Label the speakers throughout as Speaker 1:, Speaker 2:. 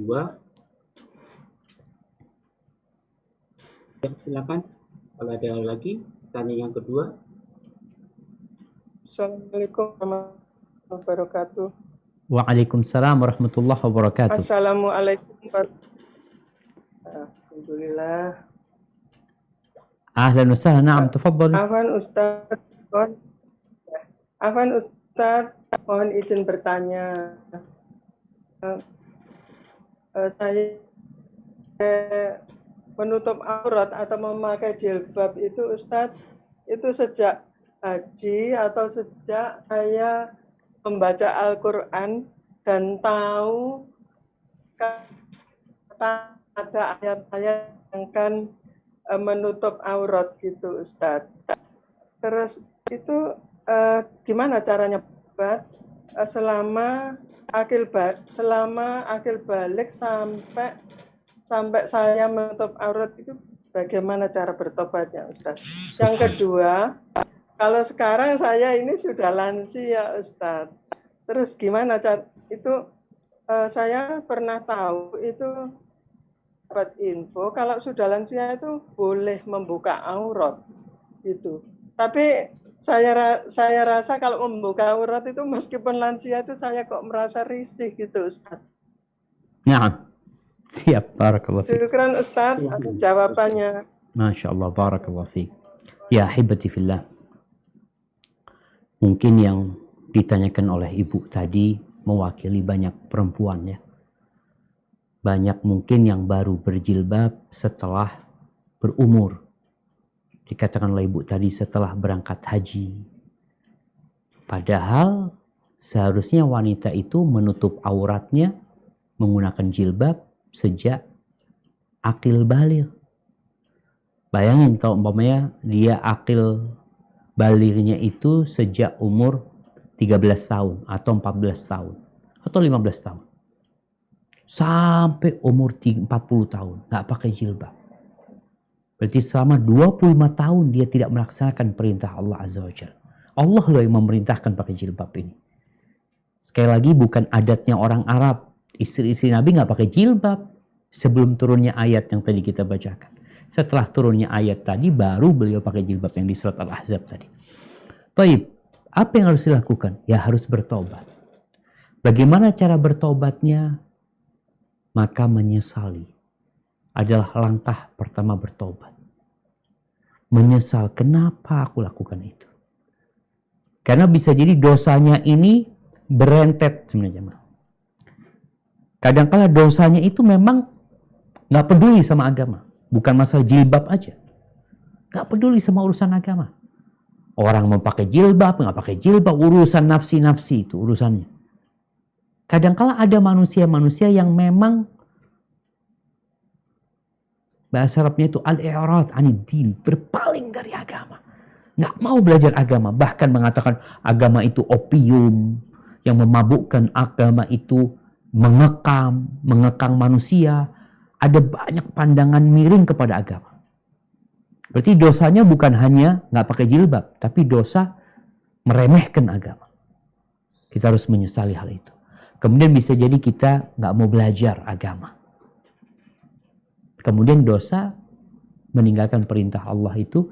Speaker 1: kedua. Silakan kalau ada lagi pertanyaan yang kedua.
Speaker 2: Assalamualaikum warahmatullahi wabarakatuh.
Speaker 3: Waalaikumsalam warahmatullahi wabarakatuh.
Speaker 2: Assalamualaikum. Alhamdulillah.
Speaker 3: Ahlan wa sahlan, na'am, tafadhal.
Speaker 2: Afwan Ustaz, mohon izin bertanya. Saya menutup aurat atau memakai jilbab itu Ustaz, itu sejak haji atau sejak saya membaca Al-Quran dan tahu kata ada ayat-ayat yang kan menutup aurat gitu Ustaz. Terus itu gimana caranya buat selama akil balik sampai saya menutup aurat itu bagaimana cara bertobatnya Ustaz? Yang kedua, kalau sekarang saya ini sudah lansia Ustaz. Terus gimana cara itu saya pernah tahu itu dapat info kalau sudah lansia itu boleh membuka aurat gitu. Tapi saya rasa kalau membuka aurat itu meskipun lansia itu saya kok merasa risih gitu Ustaz.
Speaker 3: Nah, siap, barakallah fiik.
Speaker 2: Syukran Ustaz jawabannya.
Speaker 3: Masya Allah, barakallah fiik. Ya hibati fillah. Mungkin yang ditanyakan oleh ibu tadi mewakili banyak perempuan ya. Banyak mungkin yang baru berjilbab setelah berumur. Dikatakan oleh ibu tadi setelah berangkat haji. Padahal seharusnya wanita itu menutup auratnya menggunakan jilbab sejak akil baligh. Bayangin kalau umpamanya dia akil balighnya itu sejak umur 13 tahun atau 14 tahun atau 15 tahun. Sampai umur 40 tahun nggak pakai jilbab. Berarti selama 25 tahun dia tidak melaksanakan perintah Allah Azza wa Jalla. Allah loh yang memerintahkan pakai jilbab ini. Sekali lagi bukan adatnya orang Arab. Istri-istri Nabi nggak pakai jilbab sebelum turunnya ayat yang tadi kita bacakan. Setelah turunnya ayat tadi baru beliau pakai jilbab yang di surat Al-Ahzab tadi. Taib, apa yang harus dilakukan? Ya harus bertobat. Bagaimana cara bertobatnya? Maka menyesali adalah langkah pertama bertobat. Menyesal kenapa aku lakukan itu. Karena bisa jadi dosanya ini berentet sebenarnya. Kadang-kala dosanya itu memang gak peduli sama agama. Bukan masalah jilbab aja. Gak peduli sama urusan agama. Orang mau pakai jilbab, gak pakai jilbab, urusan nafsi-nafsi itu urusannya. Kadang-kala ada manusia-manusia yang memang bahasa Arabnya itu al-i'rad anid din, berpaling dari agama. Nggak mau belajar agama, bahkan mengatakan agama itu opium yang memabukkan, agama itu mengekang manusia. Ada banyak pandangan miring kepada agama. Berarti dosanya bukan hanya nggak pakai jilbab, tapi dosa meremehkan agama. Kita harus menyesali hal itu. Kemudian bisa jadi kita nggak mau belajar agama. Kemudian dosa meninggalkan perintah Allah itu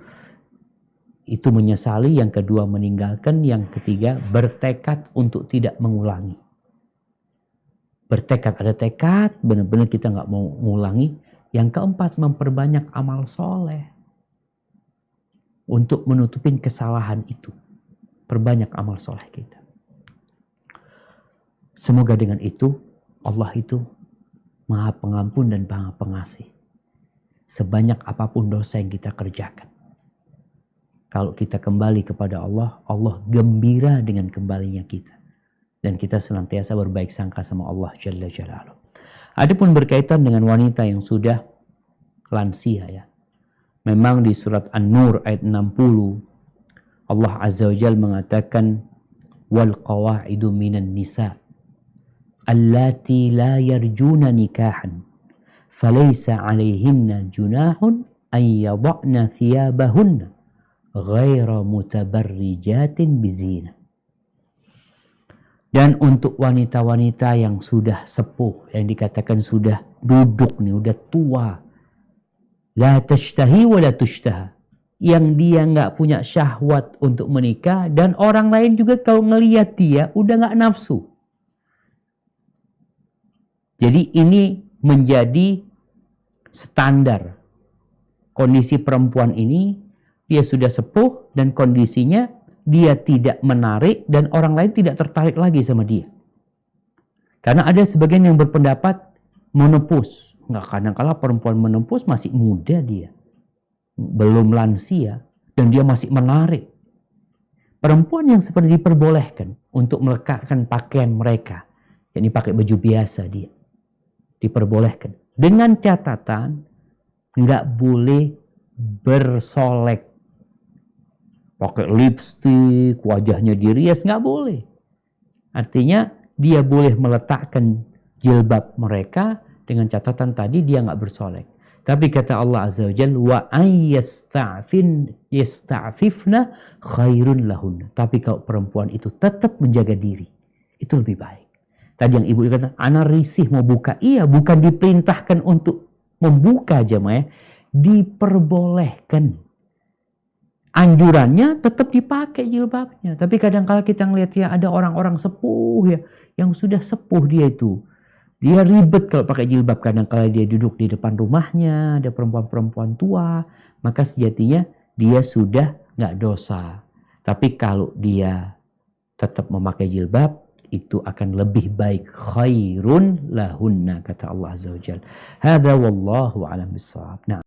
Speaker 3: menyesali. Yang kedua meninggalkan. Yang ketiga bertekad untuk tidak mengulangi. Bertekad, ada tekad benar-benar kita nggak mau mengulangi. Yang keempat memperbanyak amal soleh untuk menutupin kesalahan itu. Perbanyak amal soleh kita. Semoga dengan itu Allah itu Maha Pengampun dan Maha Pengasih. Sebanyak apapun dosa yang kita kerjakan, kalau kita kembali kepada Allah, Allah gembira dengan kembalinya kita. Dan kita senantiasa berbaik sangka sama Allah Jalla Jalaluh. Adapun berkaitan dengan wanita yang sudah lansia ya. Memang di surat An-Nur ayat 60 Allah Azza wa Jalla mengatakan wal qawaidu minan nisa allati la yarjuna nikahan falaysa 'alaihinna junahun an yadh'na thiyabahunna ghaira mutabarrijatin bizina. Dan untuk wanita-wanita yang sudah sepuh, yang dikatakan sudah duduk nih, udah tua, la tashtahi wa la tushtaha, yang dia nggak punya syahwat untuk menikah, dan orang lain juga kalau ngelihat dia udah nggak nafsu. Jadi ini menjadi standar. Kondisi perempuan ini, dia sudah sepuh dan kondisinya dia tidak menarik dan orang lain tidak tertarik lagi sama dia. Karena ada sebagian yang berpendapat menopause. Nggak, kadang-kala perempuan menopause masih muda dia. Belum lansia dan dia masih menarik. Perempuan yang seperti diperbolehkan untuk melekatkan pakaian mereka. Yakni pakai baju biasa dia. Diperbolehkan. Dengan catatan nggak boleh bersolek. Pakai lipstik, wajahnya dirias, nggak boleh. Artinya dia boleh meletakkan jilbab mereka dengan catatan tadi dia nggak bersolek. Tapi kata Allah Azza wa Jalla, wa yasta'fifna khairun lahun. Tapi kalau perempuan itu tetap menjaga diri, itu lebih baik. Tadi yang ibu kata, anak risih mau buka. Iya, bukan diperintahkan untuk membuka jemaah, diperbolehkan. Anjurannya tetap dipakai jilbabnya. Tapi kadang-kala kita ngelihat ya ada orang-orang sepuh ya, yang sudah sepuh dia itu. Dia ribet kalau pakai jilbab. Kadang-kala dia duduk di depan rumahnya, ada perempuan-perempuan tua. Maka sejatinya dia sudah nggak dosa. Tapi kalau dia tetap memakai jilbab, itu akan lebih baik. Khairun lahunna, kata Allah Azza wa Jalla. Hadza wallahu a'lam bissawab. Nah.